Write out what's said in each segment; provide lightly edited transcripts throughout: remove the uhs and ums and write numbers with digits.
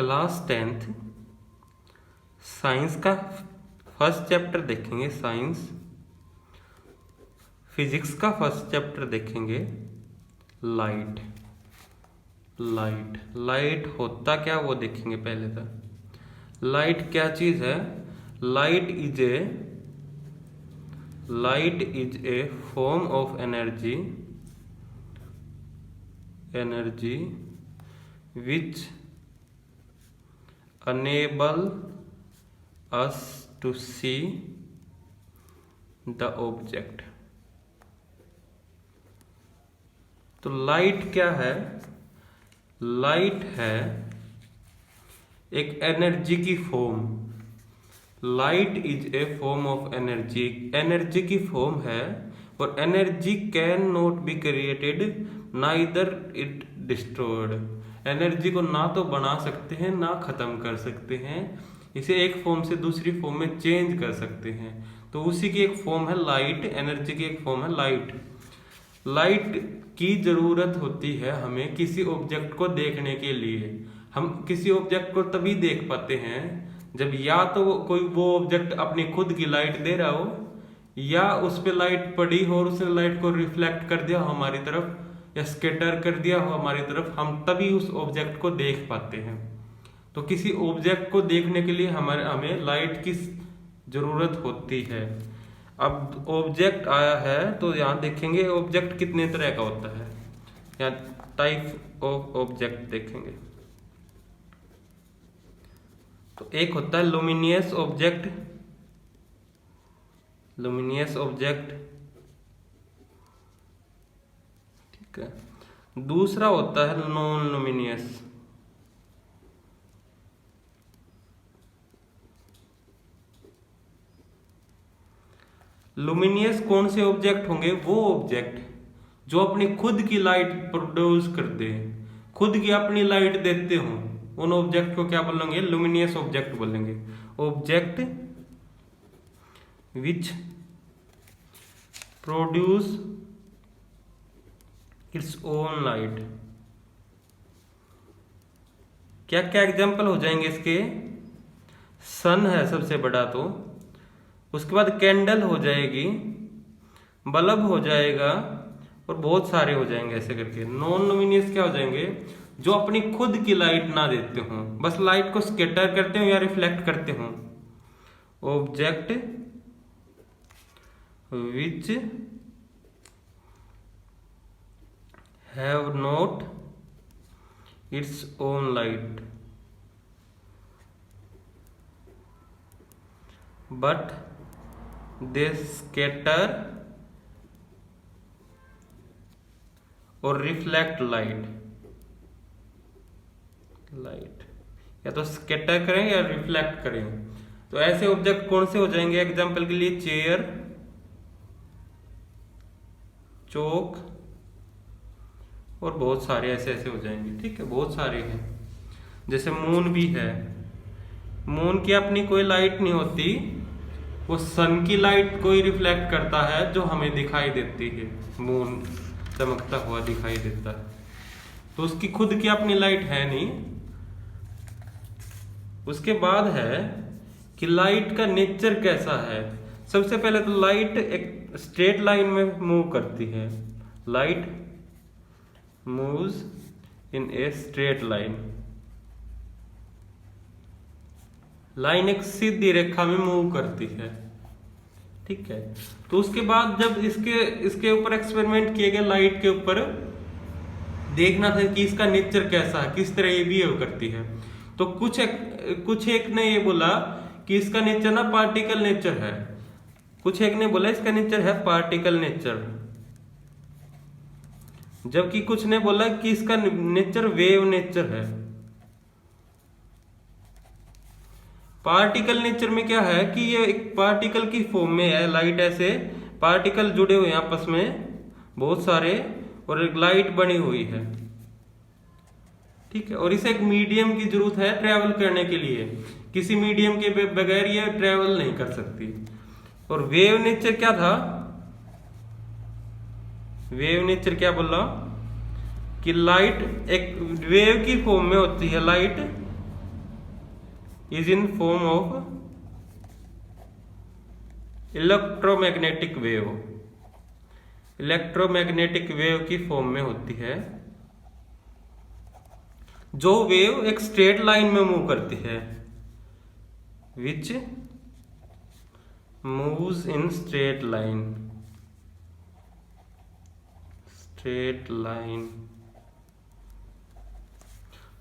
Class 10th science का first chapter देखेंगे। Science physics का फर्स्ट चैप्टर देखेंगे। लाइट लाइट लाइट होता क्या वो देखेंगे। पहले तो लाइट क्या चीज है। Light is a form of energy which enable us to see the object। तो लाइट क्या है। लाइट है एक एनर्जी की form. Light is a form of energy, energy की फॉर्म है। और energy can not be created neither it destroyed. Energy को ना तो बना सकते हैं ना खत्म कर सकते हैं। इसे एक फॉर्म से दूसरी फॉर्म में चेंज कर सकते हैं। तो उसी की एक फॉर्म है लाइट, एनर्जी की एक फॉर्म है लाइट। लाइट की जरूरत होती है हमें किसी ऑब्जेक्ट को देखने के लिए। हम किसी ऑब्जेक्ट को तभी देख पाते हैं जब या तो कोई वो ऑब्जेक्ट अपनी खुद की लाइट दे रहा हो, या उस पे लाइट पड़ी हो और उसने लाइट को रिफ्लेक्ट कर दिया हो हमारी तरफ, या स्कैटर कर दिया हो हमारी तरफ, हम तभी उस ऑब्जेक्ट को देख पाते हैं। तो किसी ऑब्जेक्ट को देखने के लिए हमें लाइट की जरूरत होती है। अब ऑब्जेक्ट आया है तो यहाँ देखेंगे ऑब्जेक्ट कितने तरह का होता है। यहाँ टाइप ऑफ ऑब्जेक्ट देखेंगे। तो एक होता है लुमिनियस ऑब्जेक्ट, ठीक है। दूसरा होता है नॉन लुमिनियस। लुमिनियस कौन से ऑब्जेक्ट होंगे। वो ऑब्जेक्ट जो अपनी खुद की लाइट प्रोड्यूस करते हैं, खुद की अपनी लाइट देते हो, उन ऑब्जेक्ट को क्या बोलेंगे। लुमिनियस ऑब्जेक्ट बोलेंगे। Object which produce its own light. क्या क्या एग्जांपल हो जाएंगे इसके। सन है सबसे बड़ा, तो उसके बाद कैंडल हो जाएगी, बल्ब हो जाएगा, और बहुत सारे हो जाएंगे ऐसे करके। नॉन लुमिनियस क्या हो जाएंगे, जो अपनी खुद की लाइट ना देते हो, बस लाइट को स्कैटर करते हो या रिफ्लेक्ट करते हो। Object which have not its own light but they scatter और रिफ्लेक्ट लाइट। या तो स्कैटर करें या रिफ्लेक्ट करें। तो ऐसे ऑब्जेक्ट कौन से हो जाएंगे। एग्जांपल के लिए चेयर, चौक, और बहुत सारे ऐसे ऐसे हो जाएंगे। ठीक है, बहुत सारे हैं। जैसे मून भी है। मून की अपनी कोई लाइट नहीं होती, वो सन की लाइट को ही रिफ्लेक्ट करता है जो हमें दिखाई देती है। मून चमकता हुआ दिखाई देता है, तो उसकी खुद की अपनी लाइट है नहीं। उसके बाद है कि लाइट का नेचर कैसा है। सबसे पहले तो लाइट एक स्ट्रेट लाइन में मूव करती है। Light moves in a straight line. Line एक सीधी रेखा में मूव करती है। ठीक है, तो उसके बाद जब इसके ऊपर एक्सपेरिमेंट किए गए, लाइट के ऊपर देखना था कि इसका नेचर कैसा है, किस तरह ये बिहेव करती है। तो कुछ एक ने ये बोला कि इसका नेचर ना पार्टिकल नेचर है, कुछ एक ने बोला इसका नेचर है पार्टिकल नेचर, जबकि कुछ ने बोला कि इसका नेचर वेव नेचर है। पार्टिकल नेचर में क्या है कि ये एक पार्टिकल की फॉर्म में है। लाइट ऐसे पार्टिकल जुड़े हुए हैं आपस में बहुत सारे, और एक लाइट बनी हुई है। ठीक है, और इसे एक मीडियम की जरूरत है ट्रेवल करने के लिए। किसी मीडियम के बगैर ये ट्रेवल नहीं कर सकती। और वेव नेचर क्या था। वेव नेचर क्या बोल रहा कि लाइट एक वेव की फॉर्म में होती है। Light is in form of electromagnetic wave, electromagnetic wave की फॉर्म में होती है। जो वेव एक स्ट्रेट लाइन में मूव करती है, विच moves in straight line, straight line,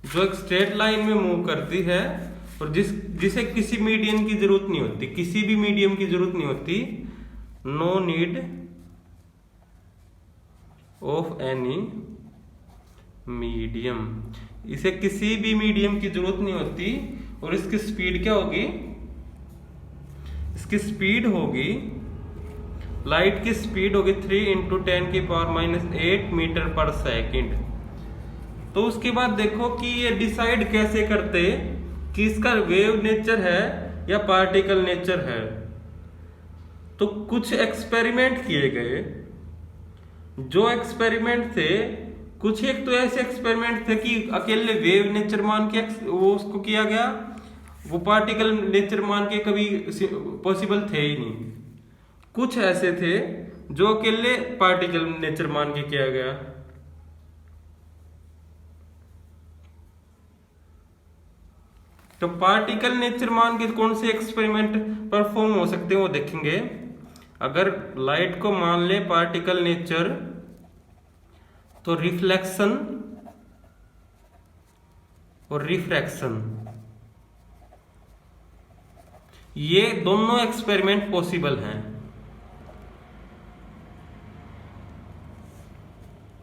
जो एक स्ट्रेट लाइन में मूव करती है और जिसे किसी मीडियम की जरूरत नहीं होती, किसी भी मीडियम की जरूरत नहीं होती, no need of any medium, इसे किसी भी मीडियम की जरूरत नहीं होती। और इसकी स्पीड क्या होगी, इसकी स्पीड होगी, लाइट की स्पीड होगी 3 × 10⁻⁸ मीटर पर सेकेंड। तो उसके बाद देखो कि ये डिसाइड कैसे करते कि इसका वेव नेचर है या पार्टिकल नेचर है। तो कुछ एक्सपेरिमेंट किए गए, जो एक्सपेरिमेंट थे, कुछ एक तो ऐसे एक्सपेरिमेंट थे कि अकेले वेव नेचर मान के वो उसको किया गया, वो पार्टिकल नेचर मान के कभी पॉसिबल थे ही नहीं। कुछ ऐसे थे जो अकेले पार्टिकल नेचर मान के किया गया। तो पार्टिकल नेचर मान के कौन से एक्सपेरिमेंट परफॉर्म हो सकते हैं वो देखेंगे। अगर लाइट को मान ले पार्टिकल नेचर, तो रिफ्लेक्शन और रिफ्रैक्शन, ये दोनों एक्सपेरिमेंट पॉसिबल हैं।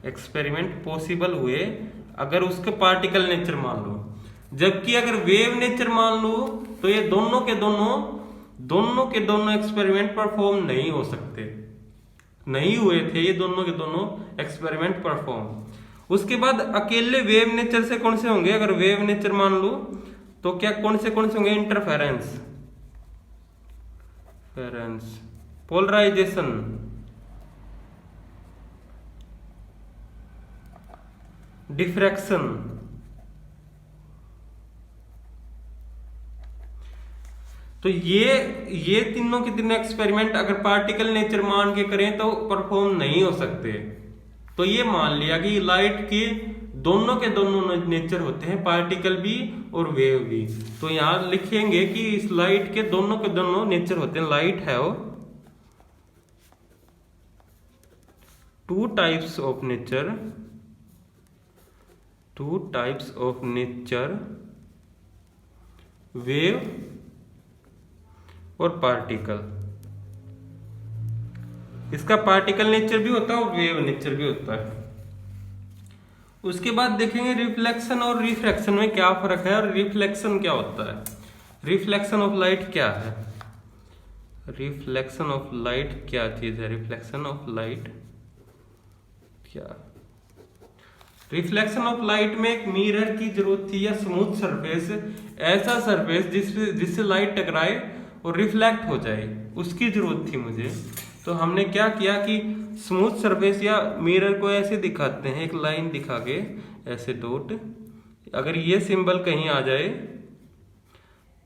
एक्सपेरिमेंट पॉसिबल हुए अगर उसके पार्टिकल नेचर मान लो, जबकि अगर वेव नेचर मान लो तो ये दोनों के दोनों एक्सपेरिमेंट परफॉर्म नहीं हो सकते, नहीं हुए थे ये दोनों के दोनों एक्सपेरिमेंट परफॉर्म। उसके बाद अकेले वेव नेचर से कौन से होंगे, अगर वेव नेचर मान लो तो क्या कौन से होंगे, इंटरफेरेंस, पोलराइजेशन, डिफ्रैक्शन। तो ये तीनों के तीनों एक्सपेरिमेंट अगर पार्टिकल नेचर मान के करें तो परफॉर्म नहीं हो सकते। तो ये मान लिया कि लाइट के दोनों नेचर होते हैं, पार्टिकल भी और वेव भी। तो यहां लिखेंगे कि इस लाइट के दोनों नेचर होते हैं। Light have two types of nature, wave और पार्टिकल। इसका पार्टिकल नेचर भी होता है और वेव नेचर भी होता है। उसके बाद देखेंगे रिफ्लेक्शन और रिफ्रैक्शन में क्या फर्क है और रिफ्लेक्शन क्या होता है। रिफ्लेक्शन ऑफ लाइट क्या है, रिफ्लेक्शन ऑफ लाइट क्या चीज है, रिफ्लेक्शन ऑफ लाइट क्या, रिफ्लेक्शन ऑफ लाइट में एक मिरर की जरूरत थी या स्मूथ सरफेस, ऐसा सरफेस जिससे लाइट टकराए और रिफ्लेक्ट हो जाए, उसकी जरूरत थी मुझे। तो हमने क्या किया कि स्मूथ सरफेस या मिरर को ऐसे दिखाते हैं, एक लाइन दिखा के ऐसे डॉट, अगर ये सिंबल कहीं आ जाए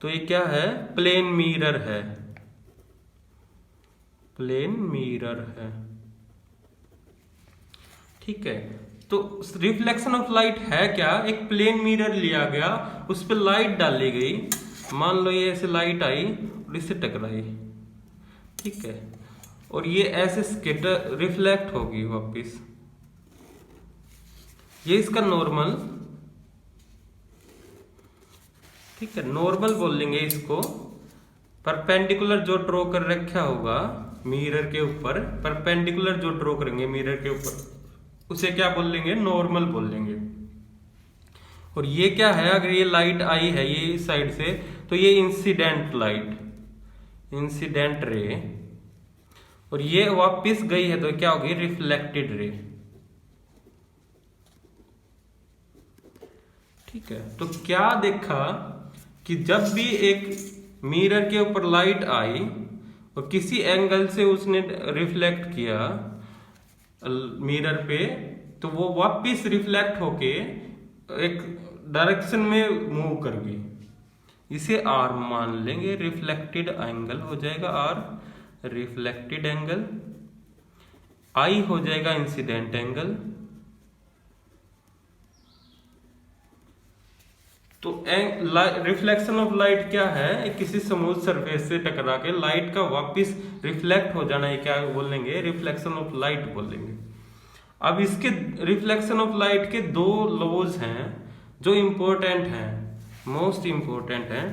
तो ये क्या है, प्लेन मिरर है, प्लेन मिरर है। ठीक है, तो रिफ्लेक्शन ऑफ लाइट है क्या, एक प्लेन मिरर लिया गया, उस पर लाइट डाली गई, मान लो ये ऐसे लाइट आई और इससे टकराई, ठीक है, और ये ऐसे स्कैटर रिफ्लेक्ट होगी वापस। ये इसका नॉर्मल, ठीक है, नॉर्मल बोलेंगे इसको। परपेंडिकुलर जो ड्रॉ कर रखा होगा मिरर के ऊपर, परपेंडिकुलर जो ड्रॉ करेंगे मिरर के ऊपर, उसे क्या बोलेंगे, नॉर्मल बोलेंगे। और ये क्या है, अगर ये लाइट आई है ये इस साइड से, तो ये इंसिडेंट लाइट, इंसिडेंट रे, और ये वापस गई है तो क्या होगी, रिफ्लेक्टेड रे। ठीक है, तो क्या देखा कि जब भी एक मिरर के ऊपर लाइट आई और किसी एंगल से उसने रिफ्लेक्ट किया मिरर पे, तो वो वापस रिफ्लेक्ट होके एक डायरेक्शन में मूव कर गई, इसे आर मान लेंगे, रिफ्लेक्टेड एंगल हो जाएगा आर, रिफ्लेक्टेड एंगल। आई हो जाएगा इंसिडेंट एंगल। तो रिफ्लेक्शन ऑफ लाइट क्या है, किसी स्मूथ सरफेस से टकरा के लाइट का वापस रिफ्लेक्ट हो जाना, है क्या बोलेंगे, रिफ्लेक्शन ऑफ लाइट बोलेंगे। अब इसके रिफ्लेक्शन ऑफ लाइट के दो लॉज हैं जो इंपॉर्टेंट हैं, मोस्ट इंपॉर्टेंट हैं,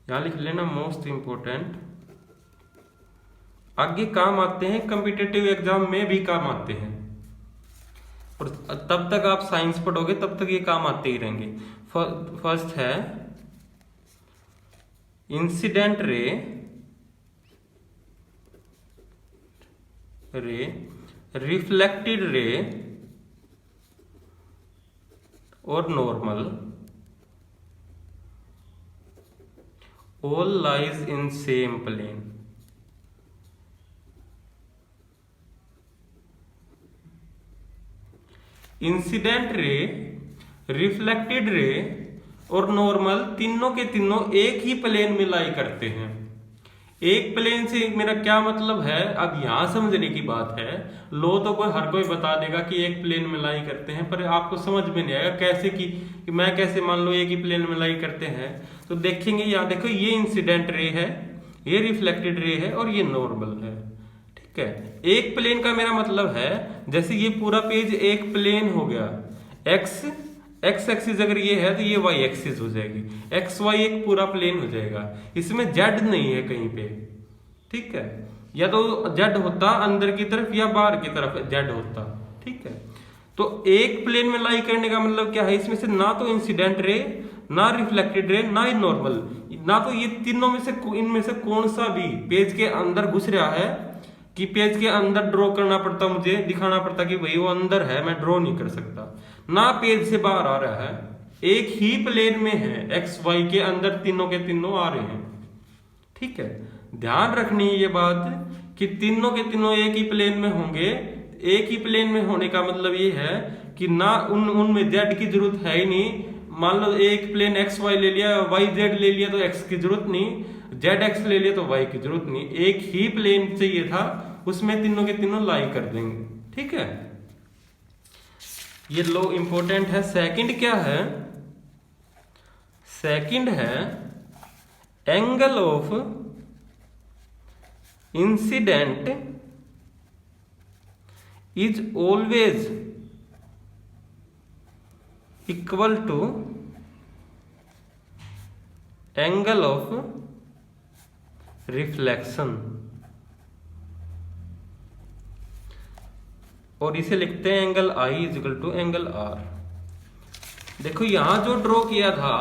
यहां लिख लेना मोस्ट इंपॉर्टेंट, आगे काम आते हैं, कॉम्पिटिटिव एग्जाम में भी काम आते हैं, और तब तक आप साइंस पढ़ोगे तब तक ये काम आते ही रहेंगे। फर्स्ट है इंसिडेंट रे, रिफ्लेक्टेड रे और normal, all lies in same plane. Incident ray, reflected ray और नॉर्मल तीनों के तीनों एक ही प्लेन में लाई करते हैं। एक प्लेन से मेरा क्या मतलब है, अब यहां समझने की बात है। लो तो हर कोई बता देगा कि एक प्लेन में लाई करते हैं, पर आपको समझ में नहीं आएगा कैसे कि मैं कैसे मान लो एक ही प्लेन में लाई करते हैं। तो देखेंगे, यहाँ देखो ये इंसिडेंट रे है, ये रिफ्लेक्टेड रे है और ये नॉर्मल है। ठीक है, एक प्लेन का मेरा मतलब है जैसे ये पूरा पेज एक प्लेन हो गया, एक्स एक्सिस अगर ये है तो ये वाई एक्सिस हो जाएगी, एक्स वाई एक पूरा प्लेन हो जाएगा, इसमें जेड नहीं है कहीं पे। ठीक है, या तो जेड होता अंदर की तरफ या बाहर की तरफ जेड होता। ठीक है, तो एक प्लेन में लाई करने का मतलब क्या है, इसमें से ना तो इंसिडेंट रे, ना रिफ्लेक्टेड रे, ना ही नॉर्मल, ना तो ये तीनों में से इनमें से कौन सा भी पेज के अंदर घुस रहा है कि पेज के अंदर ड्रॉ करना पड़ता, मुझे दिखाना पड़ता कि भाई वो अंदर है, मैं ड्रॉ नहीं कर सकता, ना पेज से बाहर आ रहा है, एक ही प्लेन में है, एक्स वाई के अंदर तीनों के तीनों आ रहे हैं। ठीक है, ध्यान रखनी है ये बात कि तीनों के तीनों एक ही प्लेन में होंगे। एक ही प्लेन में होने का मतलब ये है कि ना उनमें जेड की जरूरत है ही नहीं। मान लो एक प्लेन एक्स वाई ले लिया, वाई जेड ले लिया तो एक्स की जरूरत नहीं, जेड एक्स ले लिया तो वाई की जरूरत नहीं, एक ही प्लेन चाहिए था, उसमें तीनों के तीनों लाई कर देंगे। ठीक है, ये लो इंपॉर्टेंट है। सेकंड क्या है, सेकंड है angle of incidence is always equal to angle of reflection, और इसे लिखते हैं angle I is equal to angle R. देखो यहां जो ड्रॉ किया था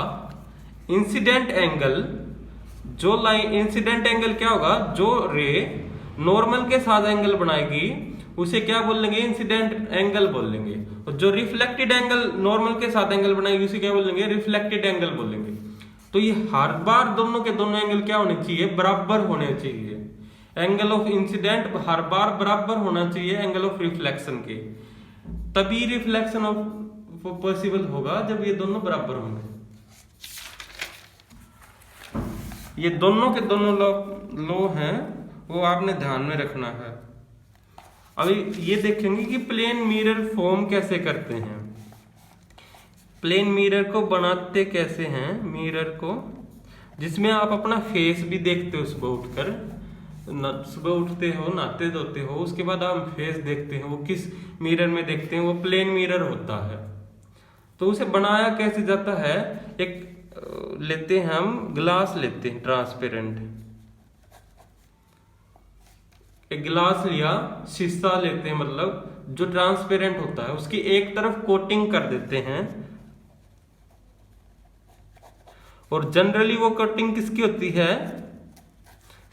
इंसिडेंट एंगल, जो लाइन इंसिडेंट एंगल क्या होगा, जो रे नॉर्मल के साथ एंगल बनाएगी उसे क्या बोलेंगे, इंसिडेंट एंगल बोलेंगे, और जो रिफ्लेक्टेड एंगल नॉर्मल के साथ एंगल बनाएगी उसे क्या बोलेंगे, रिफ्लेक्टेड एंगल बोलेंगे। तो ये हर बार दोनों के दोनों एंगल क्या होने चाहिए, बराबर होने चाहिए। एंगल ऑफ इंसिडेंट हर बार बराबर होना चाहिए एंगल ऑफ रिफ्लेक्शन के, तभी रिफ्लेक्शन ऑफ पॉसिबल होगा जब ये दोनों बराबर होंगे। ये दोनों के दोनों लो हैं, वो आपने ध्यान में रखना है। अभी ये देखेंगे कि प्लेन मिरर फॉर्म कैसे करते हैं, प्लेन मिरर को बनाते कैसे हैं, मिरर को जिसमें आप अपना फेस भी देखते हो, सुबह उठते हो, नहाते धोते हो, उसके बाद आप फेस देखते हैं, वो किस मिरर में देखते हैं, वो प्लेन मिरर होता है। तो उसे बनाया कैसे जाता है, एक लेते हैं हम ग्लास लेते हैं ट्रांसपेरेंट, एक गिलास लिया, शीशा लेते हैं, मतलब जो ट्रांसपेरेंट होता है, उसकी एक तरफ कोटिंग कर देते हैं, और जनरली वो कोटिंग किसकी होती है,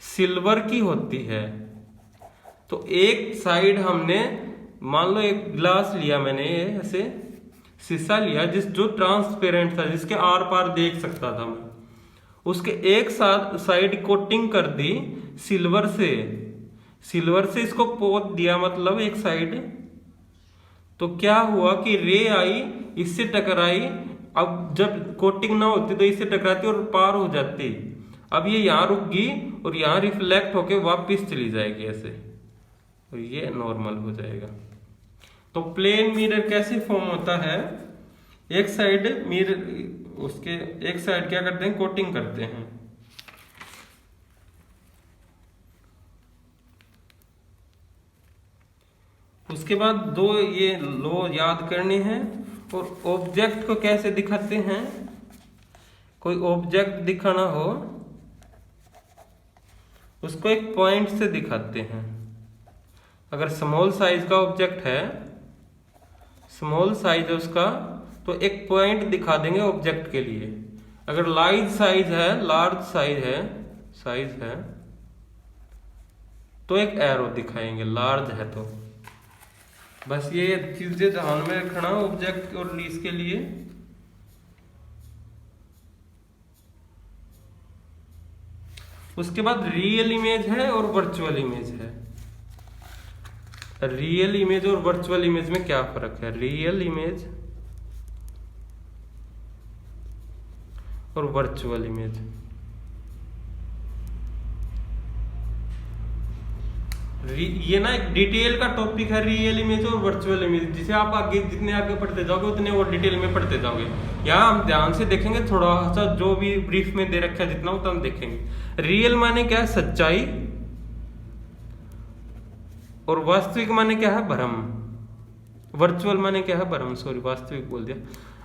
सिल्वर की होती है। तो एक साइड हमने मान लो एक ग्लास लिया मैंने, ऐसे शीशा लिया जो ट्रांसपेरेंट था, जिसके आर पार देख सकता था मैं, उसके एक साइड कोटिंग कर दी सिल्वर से इसको पोत दिया, मतलब एक साइड। तो क्या हुआ कि रे आई, इससे टकराई अब जब कोटिंग ना होती तो इससे टकराती और पार हो जाती। अब ये यहाँ रुक गई और यहाँ रिफ्लेक्ट होके वापस चली जाएगी ऐसे, और ये नॉर्मल हो जाएगा। तो प्लेन मिरर कैसे फॉर्म होता है, एक साइड मिरर, उसके एक साइड क्या करते हैं, कोटिंग करते हैं। उसके बाद दो ये लो याद करने हैं। और ऑब्जेक्ट को कैसे दिखाते हैं, कोई ऑब्जेक्ट दिखाना हो उसको एक पॉइंट से दिखाते हैं। अगर स्मॉल साइज का ऑब्जेक्ट है, स्मॉल साइज है उसका, तो एक पॉइंट दिखा देंगे ऑब्जेक्ट के लिए। अगर लार्ज साइज है, लार्ज साइज है तो एक एरो दिखाएंगे, लार्ज है तो। बस ये चीजें ध्यान में रखना ऑब्जेक्ट और इसके लिए। उसके बाद रियल इमेज है और वर्चुअल इमेज है। रियल इमेज और वर्चुअल इमेज में क्या फर्क है, रियल इमेज और वर्चुअल इमेज। ये ना एक डिटेल का टॉपिक है, रियल इमेज और वर्चुअल इमेज, जिसे आप आगे जितने आगे पढ़ते जाओगे उतने और डिटेल में पढ़ते जाओगे। यहाँ हम ध्यान से देखेंगे, थोड़ा सा जो भी ब्रीफ में दे रखा है जितना उतना हम देखेंगे। रियल माने क्या है, सच्चाई, और वास्तविक माने क्या है, भ्रम। वर्चुअल माने क्या है, भ्रम, सॉरी वास्तविक बोल दिया,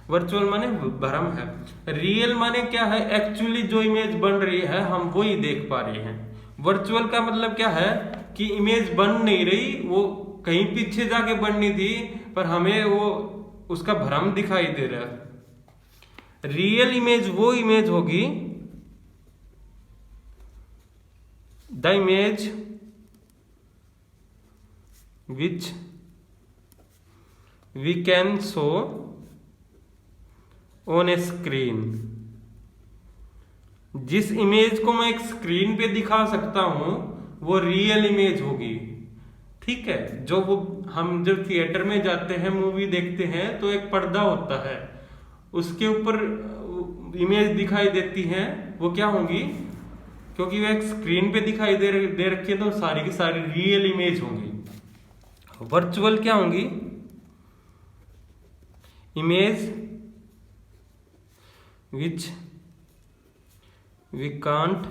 वर्चुअल माने भ्रम है। रियल माने क्या है, एक्चुअली जो इमेज बन रही है हम वही देख पा रहे हैं। वर्चुअल का मतलब क्या है कि इमेज बन नहीं रही, वो कहीं पीछे जाके बननी थी पर हमें वो उसका भ्रम दिखाई दे रहा है। रियल इमेज वो इमेज होगी, the image which we can show on a screen. जिस इमेज को मैं एक स्क्रीन पे दिखा सकता हूं वो रियल इमेज होगी। ठीक है, जो वो हम जब थिएटर में जाते हैं, मूवी देखते हैं तो एक पर्दा होता है, उसके ऊपर इमेज दिखाई देती है, वो क्या होंगी, क्योंकि वो एक स्क्रीन पे दिखाई दे रखी है तो सारी की सारी रियल इमेज होंगी। वर्चुअल क्या होंगी, image which we can't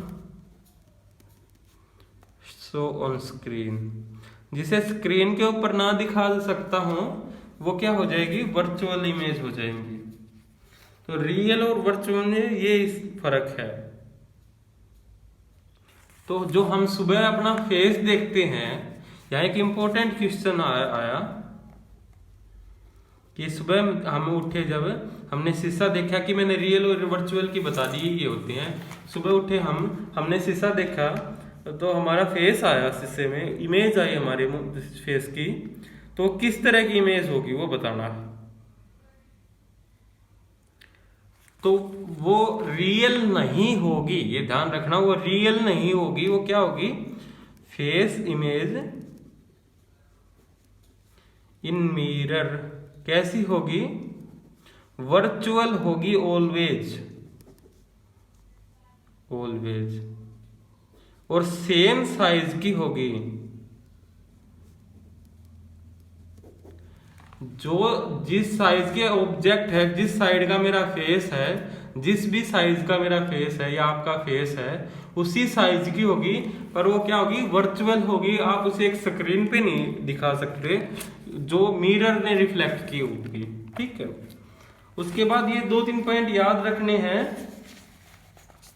show on screen. जिसे स्क्रीन के ऊपर ना दिखा सकता हूं वो क्या हो जाएगी, वर्चुअल इमेज हो जाएंगी। तो रियल और वर्चुअल में ये फर्क है। तो जो हम सुबह अपना फेस देखते हैं, यहाँ एक इंपॉर्टेंट क्वेश्चन आया कि सुबह हम उठे, जब हमने शीशा देखा, कि मैंने रियल और वर्चुअल की बता दी ये होते हैं। सुबह उठे हमने शीशा देखा तो हमारा फेस आया, शीशे में इमेज आई हमारे फेस की, तो किस तरह की इमेज होगी वो बताना है। तो वो रियल नहीं होगी, ये ध्यान रखना, वो रियल नहीं होगी, वो क्या होगी, फेस इमेज इन मिरर। कैसी होगी, वर्चुअल होगी, ऑलवेज ऑलवेज, और सेम साइज की होगी। जो जिस साइज के ऑब्जेक्ट है, जिस साइड का मेरा फेस है, जिस भी साइज का मेरा फेस है या आपका फेस है, उसी साइज की होगी, पर वो क्या होगी, वर्चुअल होगी। आप उसे एक स्क्रीन पे नहीं दिखा सकते, जो मिरर ने रिफ्लेक्ट की होगी। ठीक है, उसके बाद ये 2-3 पॉइंट याद रखने हैं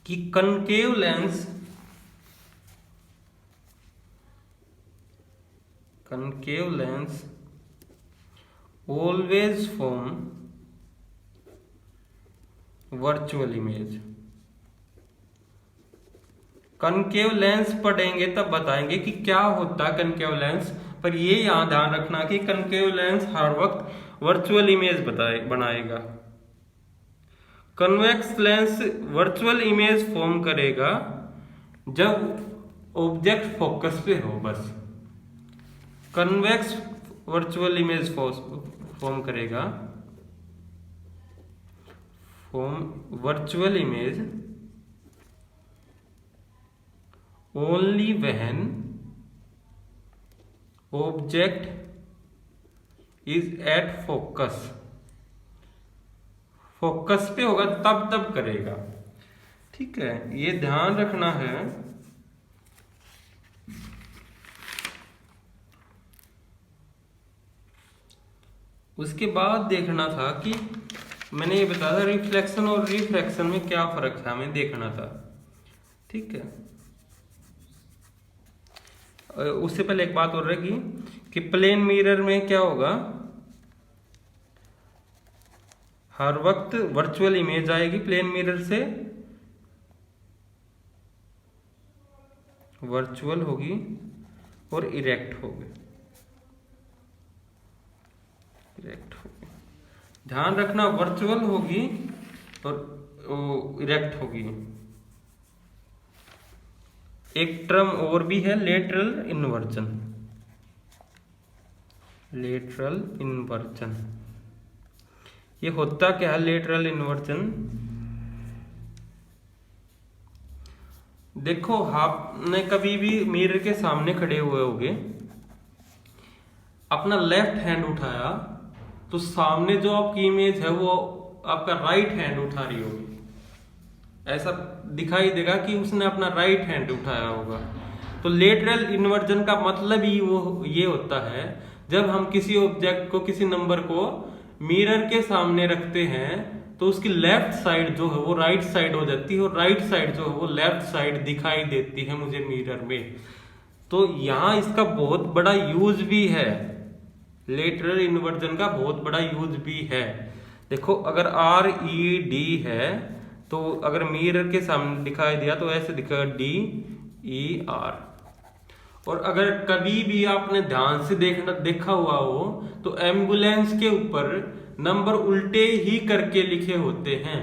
कि concave lens, concave lens always form virtual image। Concave lens पढ़ेंगे तब बताएंगे कि क्या होता है कनकेव लेंस, पर ये यहां ध्यान रखना कि कनकेव लेंस हर वक्त वर्चुअल इमेज बनाएगा। Convex lens virtual image form करेगा जब ऑब्जेक्ट फोकस पे हो, बस। कन्वेक्स वर्चुअल इमेज फॉर्म करेगा form virtual image only when object is at focus। Focus पे होगा तब करेगा। ठीक है, ये ध्यान रखना है। उसके बाद देखना था कि मैंने ये बताया था रिफ्लेक्शन और रिफ्रैक्शन में क्या फर्क है, हमें देखना था। ठीक है, उससे पहले एक बात और रहेगी कि प्लेन मिरर में क्या होगा, हर वक्त वर्चुअल इमेज आएगी प्लेन मिरर से, वर्चुअल होगी और इरेक्ट होगी। ध्यान रखना, वर्चुअल होगी और इरेक्ट होगी। एक टर्म और भी है, लेटरल इन्वर्जन। लेटरल इन्वर्जन ये होता क्या है? लेटरल इन्वर्जन देखो, आपने कभी भी मिरर के सामने खड़े हुए होगे, अपना लेफ्ट हैंड उठाया तो सामने जो आपकी इमेज है वो आपका राइट हैंड उठा रही होगी। ऐसा दिखाई देगा कि उसने अपना राइट हैंड उठाया होगा। तो लेटरल इन्वर्जन का मतलब ही वो ये होता है, जब हम किसी ऑब्जेक्ट को, किसी नंबर को मिरर के सामने रखते हैं तो उसकी लेफ्ट साइड जो है वो राइट साइड हो जाती है और राइट साइड जो है वो लेफ्ट साइड दिखाई देती है मुझे मिरर में। तो यहाँ इसका बहुत बड़ा यूज भी है, लेटरल इन्वर्जन का बहुत बड़ा यूज भी है। देखो, अगर RED है तो अगर मिरर के सामने दिखाई दिया तो ऐसे दिखेगा DER। और अगर कभी भी आपने ध्यान से देखा हुआ हो तो एम्बुलेंस के ऊपर नंबर उल्टे ही करके लिखे होते हैं।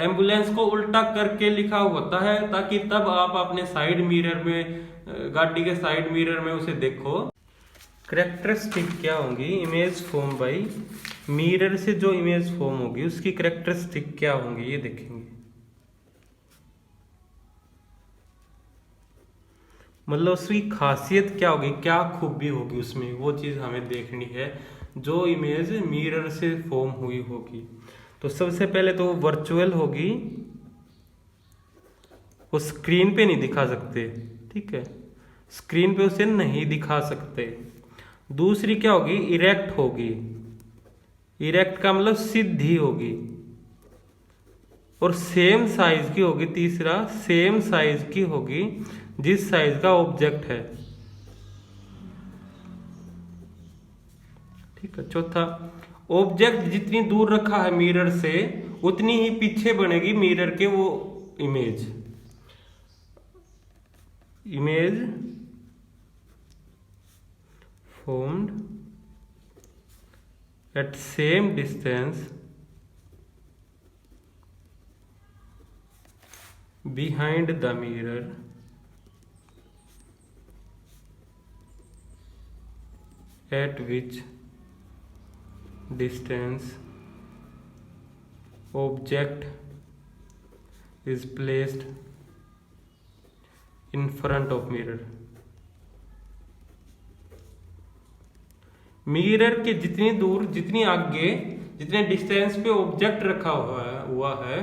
एम्बुलेंस को उल्टा करके लिखा होता है ताकि तब आप अपने साइड मिरर में, गाड़ी के साइड मिरर में उसे देखो। करेक्टरिस्टिक क्या होंगी? इमेज फॉर्म बाई मिरर से जो इमेज फॉर्म होगी उसकी करेक्टरिस्टिक क्या होंगी, ये देखेंगे। मतलब उसकी खासियत क्या होगी, क्या खूबी होगी उसमें, वो चीज हमें देखनी है जो इमेज मिरर से फॉर्म हुई होगी। तो सबसे पहले तो वर्चुअल होगी, वो स्क्रीन पे नहीं दिखा सकते। ठीक है, स्क्रीन पे उसे नहीं दिखा सकते। दूसरी क्या होगी? इरेक्ट होगी। इरेक्ट का मतलब सीधी होगी और सेम साइज की होगी। तीसरा, सेम साइज की होगी जिस साइज का ऑब्जेक्ट है। ठीक है। चौथा, ऑब्जेक्ट जितनी दूर रखा है मिरर से उतनी ही पीछे बनेगी मिरर के वो image. Image formed at same distance behind the mirror at which distance object is placed in front of mirror। Mirror के जितनी दूर, जितनी आगे, जितने डिस्टेंस पे ऑब्जेक्ट रखा हुआ है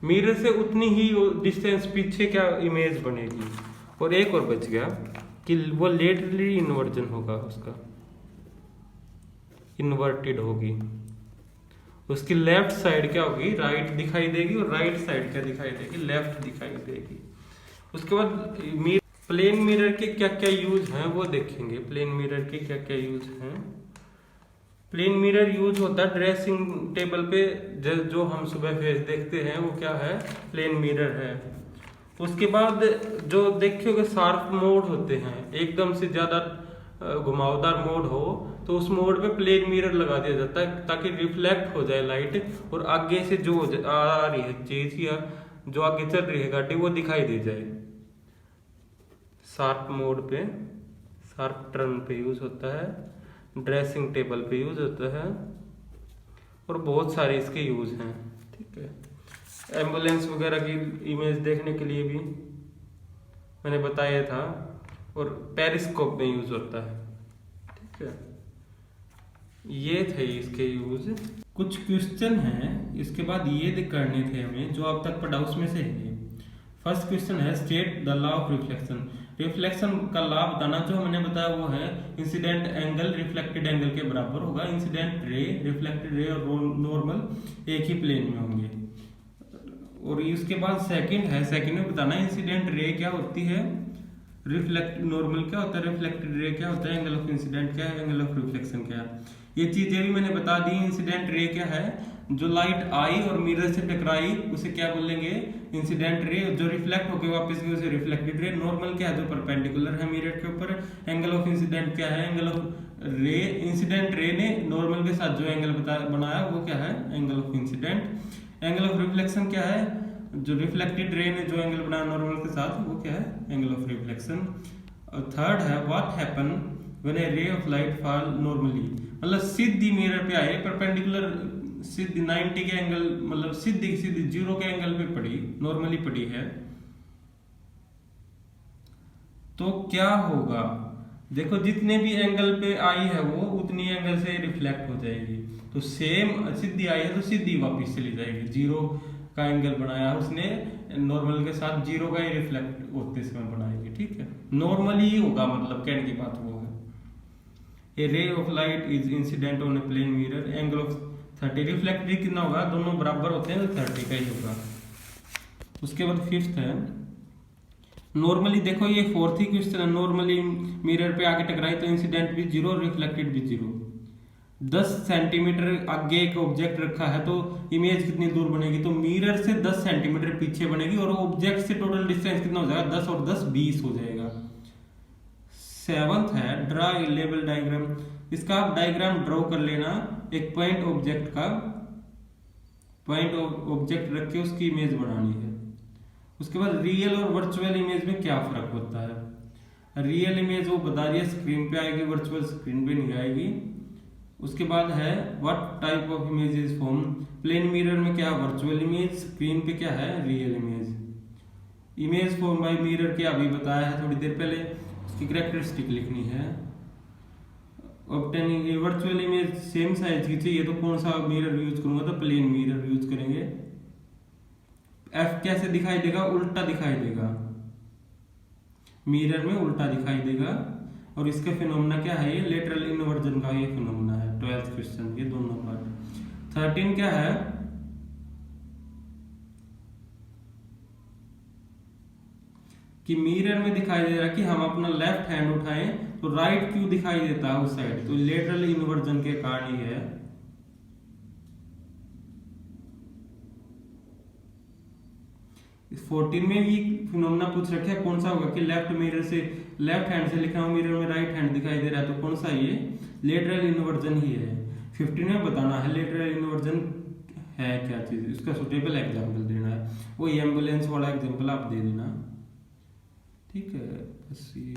मिरर से उतनी ही डिस्टेंस पीछे क्या इमेज बनेगी। और एक और बच गया कि वो लेटरली इन्वर्जन होगा, उसका इन्वर्टेड होगी। उसकी लेफ्ट साइड क्या होगी? राइट दिखाई देगी और राइट साइड क्या दिखाई देगी? लेफ्ट दिखाई देगी। उसके बाद प्लेन मिरर के क्या क्या यूज हैं वो देखेंगे। प्लेन मिरर के क्या क्या यूज हैं? प्लेन मिरर यूज होता है ड्रेसिंग टेबल पे, जो हम सुबह फेस देखते हैं वो क्या है? प्लेन मिरर है। उसके बाद जो देखियोगे शार्प मोड होते हैं, एकदम से ज्यादा घुमावदार मोड हो तो उस मोड पे प्लेन मिरर लगा दिया जाता है ताकि रिफ्लेक्ट हो जाए लाइट और आगे से जो आ रही है चीज या जो आगे चल रही है गाड़ी वो दिखाई दे जाए। शार्प मोड पे, शार्प टर्न पे यूज होता है, ड्रेसिंग टेबल पे यूज होता है और बहुत सारे इसके यूज हैं। ठीक है। एम्बुलेंस वगैरह की इमेज देखने के लिए भी मैंने बताया था, और पेरिस्कोप में यूज होता है। ठीक है, ये थे इसके यूज। कुछ क्वेश्चन हैं इसके बाद ये करने थे हमें, जो अब तक पढ़ा उसमें से है। फर्स्ट क्वेश्चन है state the law of reflection. Reflection का लॉ बताना, जो मैंने बताया वो है इंसिडेंट एंगल रिफ्लेक्टेड एंगल के बराबर होगा। इंसिडेंट रे, रिफ्लेक्टेड रे और नॉर्मल एक ही प्लेन में होंगे। और इसके बाद सेकंड में बताना इंसिडेंट रे क्या होती है, रिफ्लेक्ट नॉर्मल क्या होता है, रिफ्लेक्टेड रे क्या होता है, एंगल ऑफ इंसिडेंट क्या है, एंगल ऑफ रिफ्लेक्शन क्या है। ये चीजें भी मैंने बता दी। इंसिडेंट रे क्या है, जो लाइट आई और मिरर से टकराई उसे क्या बोलेंगे, इंसिडेंट रे। जो रिफ्लेक्ट होकर वापस गई उसे रिफ्लेक्टेड रे। नॉर्मल क्या है, जो परपेंडिकुलर है मिरर के ऊपर। एंगल ऑफ इंसिडेंट क्या है, एंगल ऑफ रे, इंसिडेंट रे ने नॉर्मल के साथ जो एंगल बनाया वो क्या है, angle of incident. Angle of reflection क्या है, जो रिफ्लेक्टेड रे ने जो एंगल बनाया नॉर्मल के साथ वो क्या है, एंगल ऑफ रिफ्लेक्शन। और थर्ड है what happen when A ray of light fall normally, मतलब सीधी मिरर पे आए, परपेंडिकुलर सीधी 90 के एंगल, मतलब सीधी 0 के एंगल पे पड़ी, नॉर्मली पड़ी है, तो क्या होगा। देखो जितने भी एंगल पे आई है वो उतनी एंगल से रिफ्लेक्ट हो जाएगी। तो सेम सीधी आई है तो सीधी वापस चली जाएगी। 0 का एंगल बनाया उसने नॉर्मल के साथ, 0 का ही रिफ्लेक्ट होते समय बनाएगी। ठीक है, नॉर्मली ही होगा, मतलब कहने की बात वो है। A ray of light is incident on a plane mirror, angle of 30, reflected कितना होगा, दोनों बराबर होते हैं तो 30 का ही होगा। उसके बाद फिफ्थ है नॉर्मली। देखो ये फोर्थ ही क्वेश्चन है, नॉर्मली मिरर पे आके टकराई तो इंसिडेंट भी 0, रिफ्लेक्टेड भी 0। 10 सेंटीमीटर आगे एक ऑब्जेक्ट रखा है तो इमेज कितनी दूर बनेगी, तो मिरर से 10 सेंटीमीटर पीछे बनेगी, और ऑब्जेक्ट से टोटल डिस्टेंस कितना हो जाएगा, 10 और 10 20 हो जाएगा। सेवंथ है ड्रा ए लेवल डायग्राम। इसका आप डायग्राम ड्रॉ कर लेना, एक पॉइंट ऑब्जेक्ट का, पॉइंट ऑब्जेक्ट रख के उसकी इमेज बनानी है। उसके बाद रियल और वर्चुअल इमेज में क्या फर्क होता है। रियल इमेज वो बता रही है स्क्रीन पे आएगी, वर्चुअल स्क्रीन पे नहीं आएगी। उसके बाद है what type of image is form, plane mirror में क्या वर्चुअल इमेज, स्क्रीन पे क्या है real image. Image form by mirror क्या अभी बताया है थोड़ी देर पहले, उसकी कैरेक्टरिस्टिक लिखनी है। Obtaining virtual image same size की चाहिए तो कौन सा मिरर यूज करूंगा, तो प्लेन मिरर यूज करेंगे। एफ कैसे दिखाई देगा, उल्टा दिखाई देगा, मिरर में उल्टा दिखाई देगा। और इसका फिनोमेना क्या है, ये लेटरल इन्वर्जन का ये फिनोमेना है। 12th क्वेश्चन ये दोनों पार्ट। 13 क्या है, कि मिरर में दिखाई दे रहा है कि हम अपना लेफ्ट हैंड उठाएं तो राइट क्यों दिखाई देता है उस साइड, तो लेटरल इन्वर्जन के कारण ही है। इस 14 में भी फिनोमेना पूछ रखा है कौन सा होगा, कि लेफ्ट मिरर से, लेफ्ट हैंड से लिखा हूं, मिरर में राइट हैंड दिखाई दे रहा है तो कौन सा, ये लेटरल इन्वर्जन ही है। 15 में बताना है लेटरल इन्वर्जन है क्या चीज, उसका सुटेबल एग्जाम्पल देना है। वो एम्बुलेंस वाला एग्जाम्पल आप दे देना। ठीक है, बस ये